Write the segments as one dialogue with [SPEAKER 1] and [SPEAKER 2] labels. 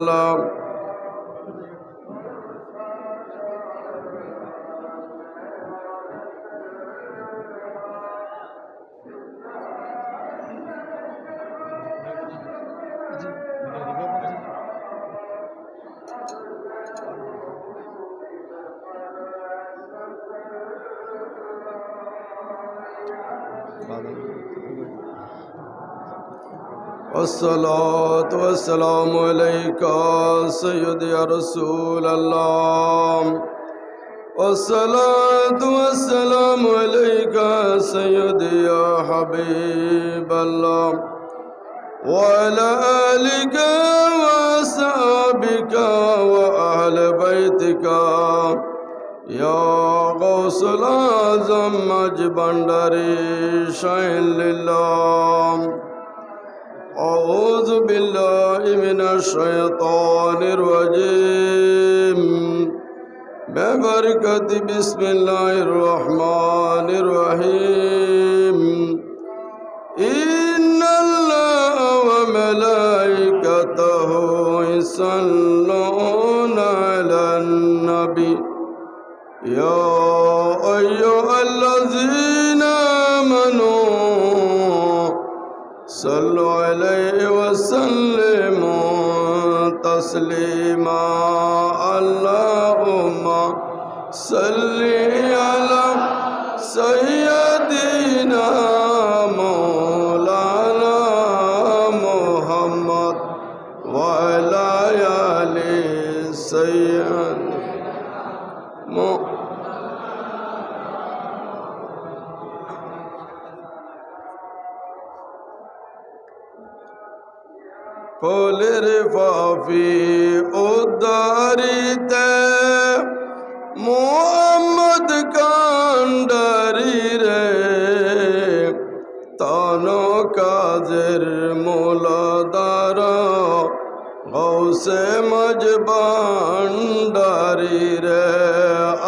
[SPEAKER 1] الله. والصلاة والسلام عليك سيدي يا رسول الله. والصلاة والسلام عليك سيدي يا حبيب الله، وعلى آلك وأصحابك وأهل بيتك يا غوث الأعظم مجبندري شاهد لله. أعوذ بالله من الشيطان الرجيم ببركة بسم الله الرحمن الرحيم. إن الله وملائكته يصلون على النبي يا أيها الذين آمنوا صلوا عليه وسلموا تسليما. اللهم صل على سيدنا مولانا محمد وعلى آل سيدنا ফুলের পাপি উদ্ধারিতে মোহাম্মদ কান্ডারি রে, তন কাজের মূলধার গৌসে মজবান্ডারি রে।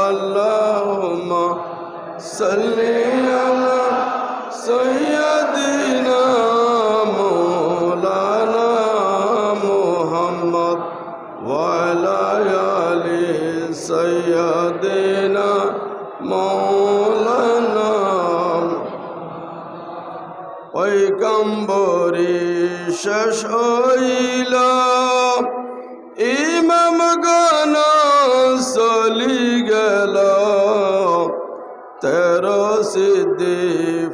[SPEAKER 1] আল্লাহুম্মা সাল্লি আলা সাইয়্যিদিনা সৈয়দিনা মৌলানা। পয়গম্বরী শেষ হইল, ইমাম গণ চলি গেল, 13 সিদ্ধি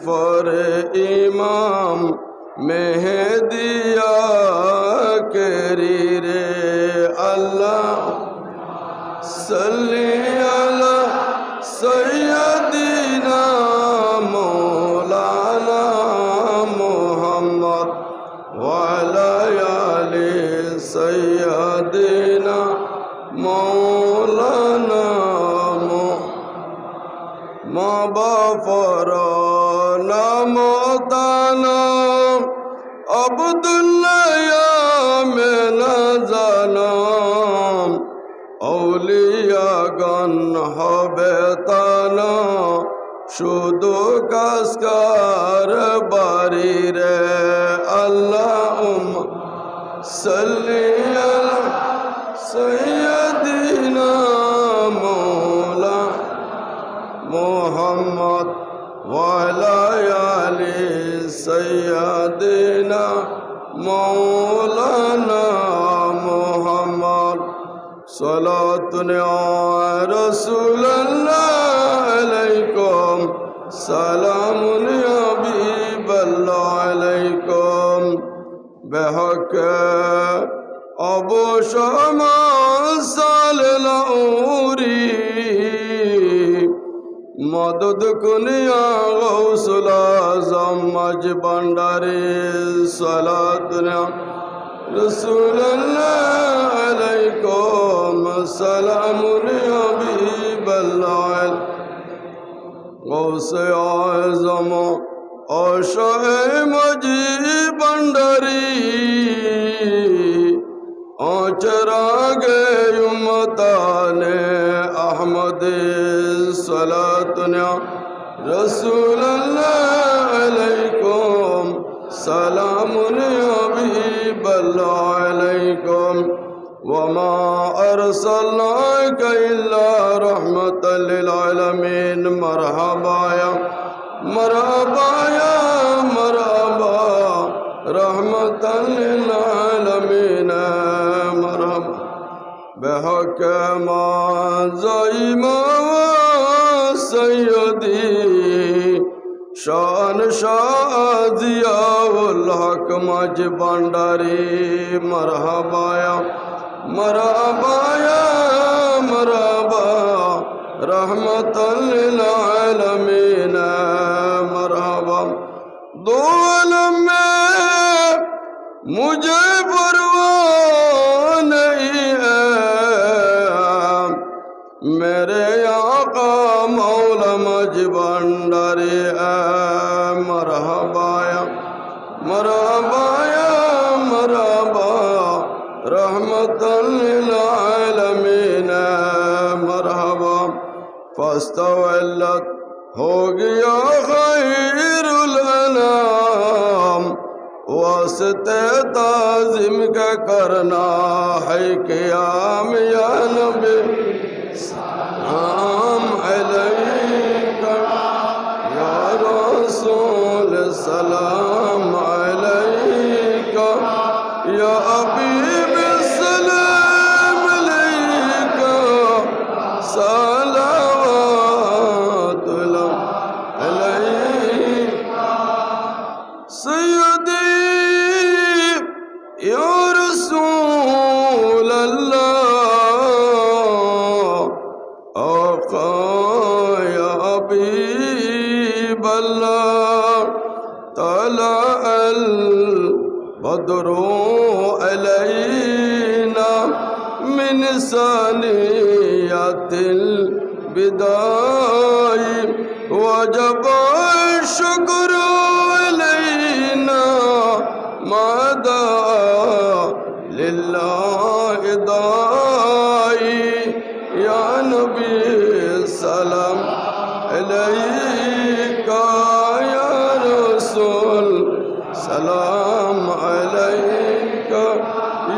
[SPEAKER 1] পরে ইমাম মেহেদিয়া কেরি রে। আল্লাহ সাল্লি আলা সাইয়্যিদিনা মাওলানা মুহাম্মদ ওয়া আলা আলি সাইয়্যিদিনা মাওলানা। মা বাবার নাম দানা আব্দুল্লাহ মেনা জানাম, আউলিয়াগণ হবে তানা শুধু কাজকার বাড়ি রে। আল্লাহুম্মা সাল্লি আলা সাইয়্যিদিনা মাওলানা মুহাম্মদ ওয়া আলা আলি সাইয়্যিদিনা মাওলানা মুহাম্মদ। সালাতুন আলা রাসূলিল্লাহ আলাইকুম সালামুন ইয়া হাবিবাল্লাহ আলাইকুম। বেহক আবু শামা সালাউরি মদদ কুনিয়া গৌসুল আযম মজবান্ডারি। সালাতুন রাসূলুল্লাহ আলাইকুম সালামুন ইয়া হাবিবাল্লাহ। গৌসে আযম আশায়ে মজবান্ডারি, আচরাগে উম্মতানে আহমদে। সালাতুন রাসূলুল্লাহ আলাইকুম সালামুন ইয়া হাবিবাল্লাহ আলাইকুম। وما أرسلناك إلا رحمة للعالمين مرحبا يا مرحبا يا مرحبا رحمة للعالمين مرحبا بحق ما زيما سيدي شان شاہ ضیاء الحق مج بنداری مرحبا یا مرحبا یا مرحبا رحمت للعالمین مرحبا دو عالم میں مجھے پرواہ نہیں ہے میرے آقا مولا مج بنداری مرحبا یا مرحبا یا مرحبا رحمت للعالمین مرحبا فاستولت ہو گیا خیر الانام واسطے تعظیم کا کرنا ہے قیام یا نبی سلام علیکہ یا رسول سلام علیکہ یا حبیب سلام علیکہ صلوات اللہ علیکہ سیدی یا رسول اللہ طلع البدر علينا من ثنيات البداء وجب الشكر علينا ما دعا لله داعي يا نبي السلام عليك يا رسول سلام عليك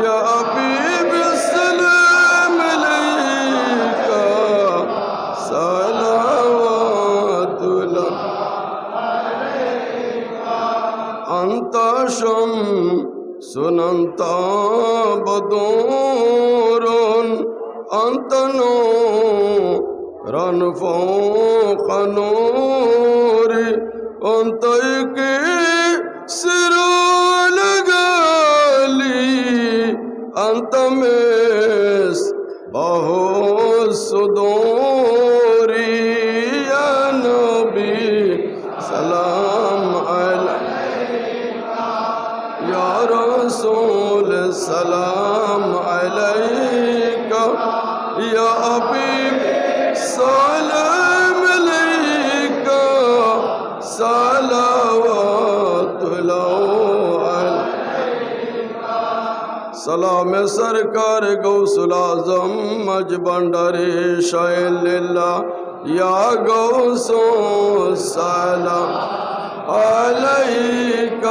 [SPEAKER 1] يا حبيب السلام عليك صلوات الله أنت شمس أنت بدور أنت نور فوق نوري أنت كسر لقالي أنت مصباح الصدور يا نبي سلام عليك يا رسول سلام عليك يا حبيب سلام عليك صلوات الله عليك سلام سرکار غوث العظم مج بندری شاہ للہ یا غوث سلام عليك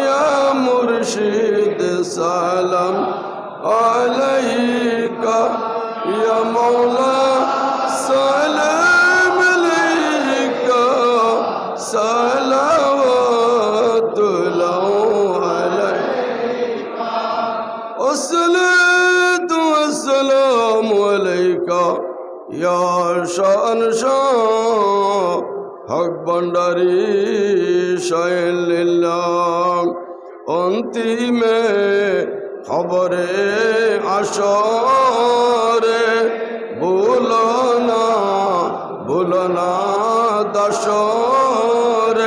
[SPEAKER 1] يا مرشد سلام عليك يا مولا سلام عليك صلوات الله عليك والصلاة والسلام عليك يا شان شاه حق بندری شاہ للہ انتی میں خبر اشار بولانا بولانا دشار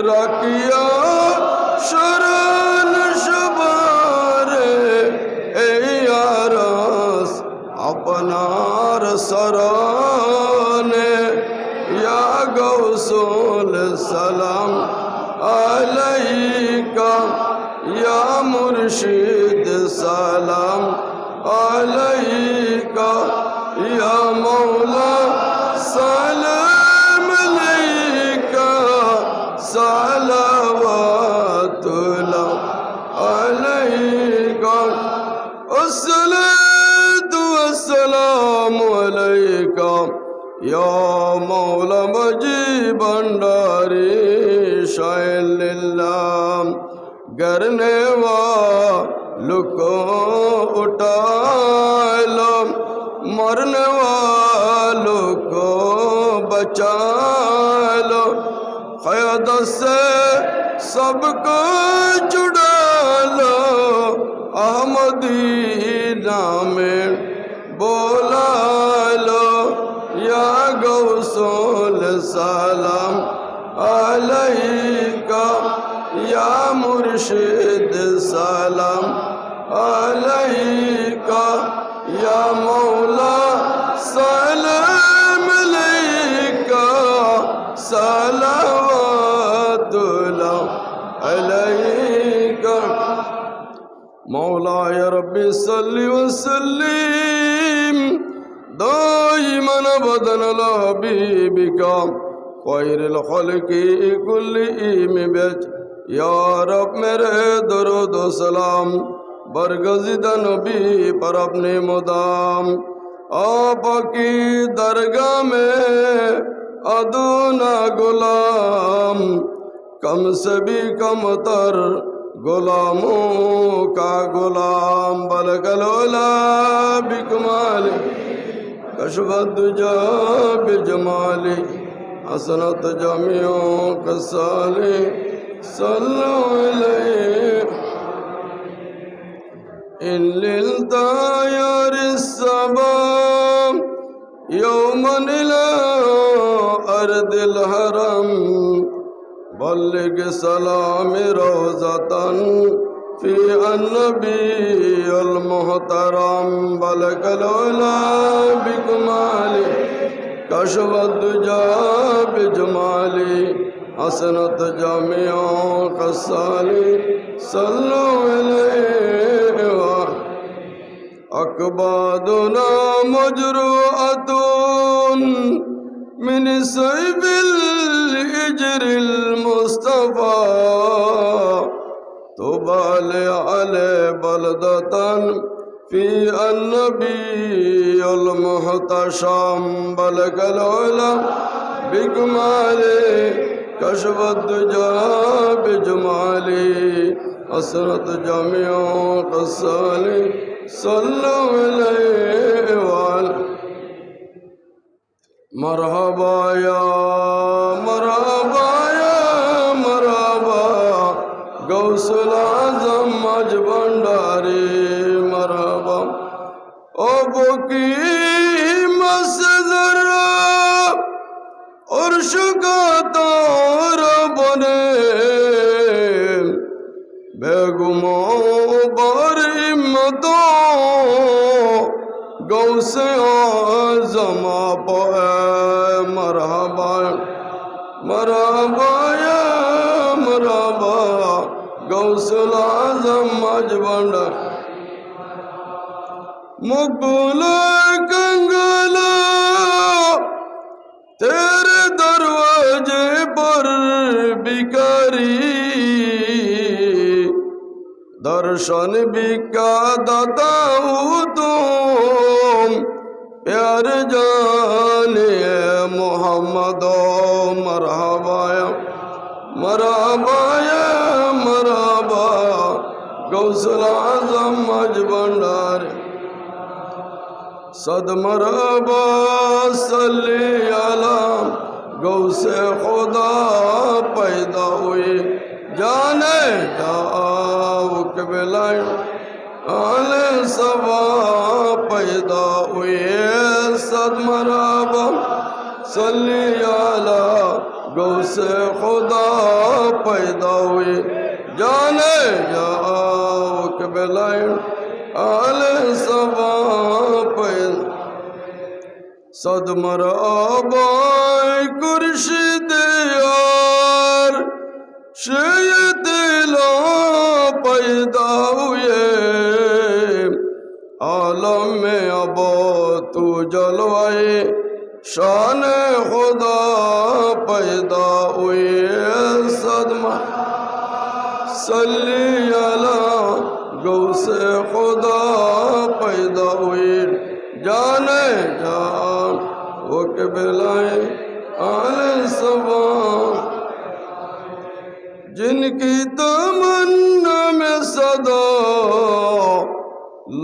[SPEAKER 1] رکیا شرن شبار اے یارس اپنار سرانے یا غوث السلام علیکہ یا مرشد سلام علیکہ یا مولا سلام علیکہ صلوات اللہ علیکہ इलैका या मौला मजी भंडारी शाइलिल्लाह गिरने वालों को उठा लो मरने वालों को बचा लो क़यादत से सबको जुड़ा लो अहमदी नाम बोला लो या गौसुल सलाम अलैका या मुर्शिद सलाम अलैका या मौला सलाम अलैका सलावतुल्लाह अलैका मौला या रब्बी सल्लि व सल्लिम दाइमन अबदन अला हबीबिका खैरिल खल्क़ि कुल्लिहिम बिच या रब मेरे दरूद व सलाम बरगज़िदा नबी पर अपने मुदाम आप की दरगाह में अदूना गुलाम कम से भी कम तर गुलामों का गुलाम बलगलोला बिकमाली कशवद्दुजा बिजमाली हसनत जमियों कसाली सल्लु अलैहि इल्लिल्ता यारिस्सबाम यौमन इला अर्दिल हरम बल्लिग सलाम रोज़तन फी अन्नबील मुहतरम बलगलोला बिकमाली कशवद्दुजा बिजमाली हसनत जामियों कसाली सल्लु अलैहि अकबादुना मजरूअतुन मिन सैबिल इजरिल मुस्तफा तुबाल अले बलदतन फी अन्नबील मुहतशम बलगलोला बिकमाली कशवद्दुजा बिजमाली हसरत जामियों कसाली सल्लु अलैहि वाल मरहबा या मरहबा गौसुल आज़म मज भंडारी मरहबा ओ बुकी मसदर अर्श का तारा बने बेगुमो बर हिम्मतों गौसे आज़म आप मरहबा मरहबा या मरहबा गौसुल आज़म मज भंडारी मुकुल कंगला तेरे दरवाजे पर भिखारी दर्शन भिका दाता हूँ तुम प्यार जाने मोहम्मद मरहबा मरहबा मरहबा गौसुल आज़म मज भंडारी सद मरहबा सल्ली अला गौसे खुदा पैदा हुए जाने जाओ कबलाई आले सबा पैदा हुए सद मरहबा सल्ली अला गौसे खुदा पैदा हुए जाने जाओ कबलाई आले सबा पैदा सद मरहबा खुर्शीद यार शेयदिलो पैदा हुए आलम में अब तू जलवाए शान खुदा पैदा हुए सदमा सल्ली अला गौसे खुदा पैदा हुए जाने जा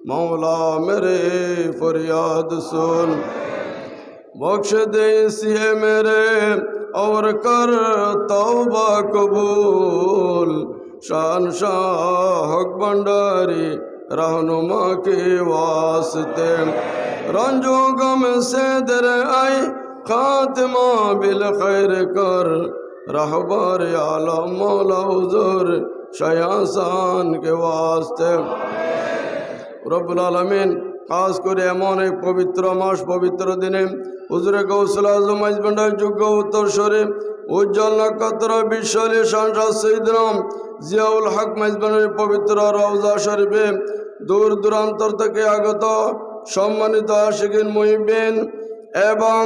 [SPEAKER 1] मौला मेरे फरियाद सुन। बख्श दे इसे मेरे और कर तौबा कबूल। शान शाह हक भंडारी रहनुमा के वास्ते रंजो गम से दर आई खात्मा बिल खैर कर। रहबर आलम मौला हुजूर शयासान के वास्ते। रब्बुल आलमीन खास करे एमन एक पवित्र मास पवित्र दिने हुजूरे गौसुल आजम माइजभांडार যোগ্য উত্তরসূরি উজ্জ্বল নক্ষত্র বিশ্বলি শানশাহ সৈয়দনা জিয়াউল হক মাইজভান্ডারের পবিত্র রওজা শরীফে দূর দূরান্তর থেকে আগত সম্মানিত আশিকিন মুহিব্বিন এবং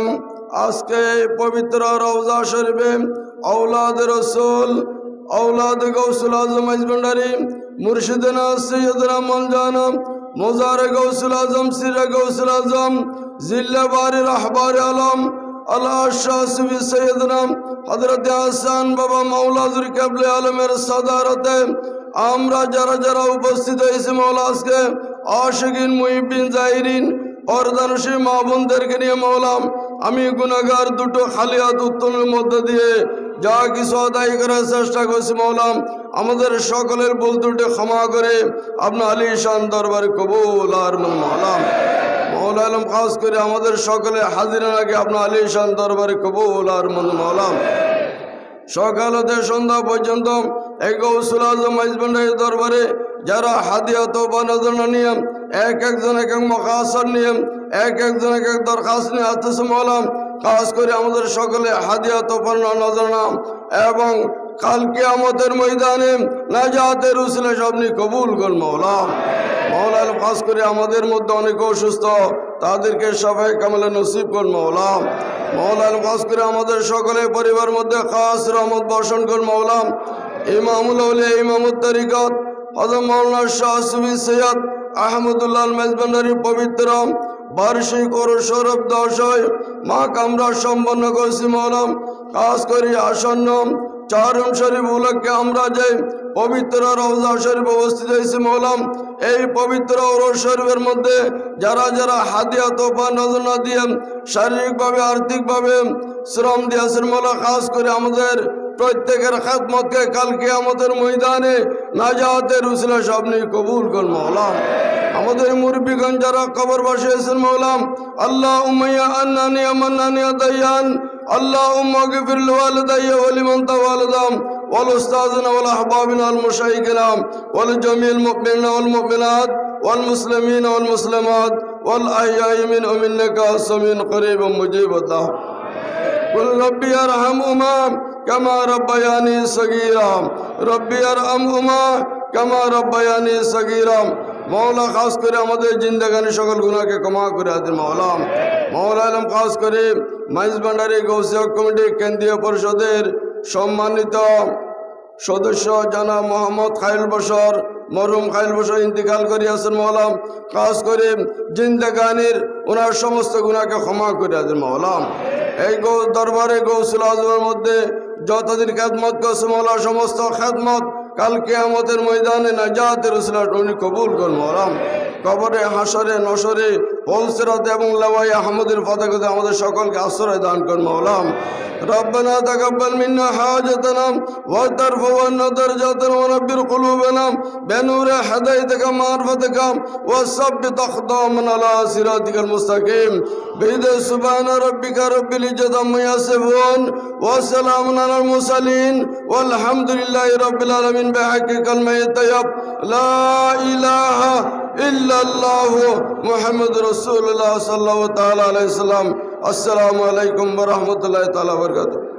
[SPEAKER 1] আজকে পবিত্র রওজা শরীফে औलाद रसूल औलाद गौसुल आजम माइजभांडारी मुर्शिदना सैयदना मौलाना मुजार गौसुल आजम सिर गौसुल आजम जिल्ला बारी रहबार आलम अल्लाह शाह सैयदना हजरत हासान बाबा मौलाजुर केबले आलमेर सदारते आमरा जरा जरा उपस्थित হয়েছে मौला আজকে आशिकिन मुहिब्बिन जाहिरिन পর্দানশী মা বোনদেরকে নিয়ে মৌলা আমি গুনাহগার দুটো খালি হাত উত্তোলনের মধ্যে দিয়ে যা কিছু আদায় করার চেষ্টা করছি মৌলা আমাদের সকলের ভুল ত্রুটি ক্ষমা করে আপনার আলিশান দরবারে কবুল আর মৌলা মৌলা আলম খাস করে আমাদের সকলে হাজিরার আগে আপনার আলিশান দরবারে কবুল আর মৌলা সকাল হতে সন্ধ্যা পর্যন্ত এই গৌসুল আজম মাইজভান্ডারের দরবারে যারা হাদিয়া তওবা নজরানা নিয়ে এক একজন এক এক মকাসদ নিয়ে এক একজন এক এক দরখাস্ত নিয়ে আসতেছে মৌলা খাস করে আমাদের সকলে হাদিয়া তওবা নজরানা এবং কাল কিয়ামতের ময়দানে নাজাতের উসিলা আপনি কবুল করুন মৌলা মৌলা খাস করে আমাদের মধ্যে অনেক অসুস্থ তাদেরকে সবাই কামালে নসিব করুন মৌলা মৌলা খাস করে আমাদের সকলের পরিবার মধ্যে খাস রহমত বর্ষণ করুন মৌলা ইমামুল আউলিয়া ইমামুত তরিকত হযরত মাওলানা শাহ সুফি সৈয়দ আহমদুল্লাহ মাইজভান্ডারী পবিত্র বার্ষিক ওরস-শরফ 10 মাহ আমরা সম্পন্ন করছি মৌলা খাস করে আসন্ন চারম শরীফ উপলক্ষে আমরা যে পবিত্র রওজা শরীফ অবস্থিত হয়েছি মৌলা এই পবিত্র ওরস শরীফের মধ্যে যারা যারা হাদিয়া তোফা নজরানা দিয়ে শারীরিকভাবে আর্থিকভাবে শ্রম দিয়েছেন মৌলা খাস করে আমাদের প্রত্যেকের খিদমতকে কাল কিয়ামতের ময়দানে নাজাতের উসিলা আপনি কবুল করুন মৌলা আমাদের মুরব্বিগণ যারা কবরবাসী হয়েছেন মৌলা আল্লাহুম্মা ইয়া আন্নানি ইয়া মান্নানি ইয়া দাইয়ান আল্লাহুম্মা গফির লিওয়ালিদাইয়া ওয়া লিমান তাওয়ালাদাম ওয়াল উস্তাযিনা ওয়াল আহবাবিনা ওয়াল মুশাইখিনা ওয়াল জামিল মুমিনিনা ওয়াল মুমিনাত ওয়াল মুসলিমিনা ওয়াল মুসলিমাত ওয়াল আহইয়াই মিনহুম ইন্নাকা সামিউন করিবুম মুজিবুদ দাওয়া কুল রব্বি আরহামহুমা কামা রব্বায়ানি সগীরা রব্বি আরহামহুমা কামা রব্বায়ানি সগীরা মৌলা খাস করে আমাদের জিন্দেগানি সকল গুনাহকে ক্ষমা করে দেন মৌলা মৌলা আলম খাস করে মাইজভান্ডারী গৌসিয়া কমিটি কেন্দ্রীয় পরিষদের সম্মানিত সদস্য জনাব মোহাম্মদ খাইল বশর মরহুম খাইল বশর ইন্তিকাল করিয়াছেন মৌলা খাস করে জিন্দেগানির ওনার সমস্ত গুনাহকে ক্ষমা করে দেন মৌলা এই দরবারে গৌসুল আজমের মধ্যে যতদিন খেদমত করছে মৌলা সমস্ত খেদমত কাল কিয়ামতের ময়দানে নাজাতের উসিলা উনি কবুল করুন মৌলা কবরে হাসরে নসরে পলসিরাতে এবং লাওয়াই আহমদের পতাকাতে আমাদের সকলকে আশ্রয় দান করুন মৌলা ربنا تقبل منا حاجتنا وترفع عنا درجاتنا ونبر قلوبنا بنور هدايتك معرفتك وثبت أقدامنا على صراطك المستقيم بيد سبحان ربك رب العزة عما يصفون وسلام على المرسلين والحمد لله رب العالمين بحق كلمة الطيب لا إله إلا الله محمد رسول الله صلى الله عليه وسلم السلام عليكم ورحمة الله تعالى وبركاته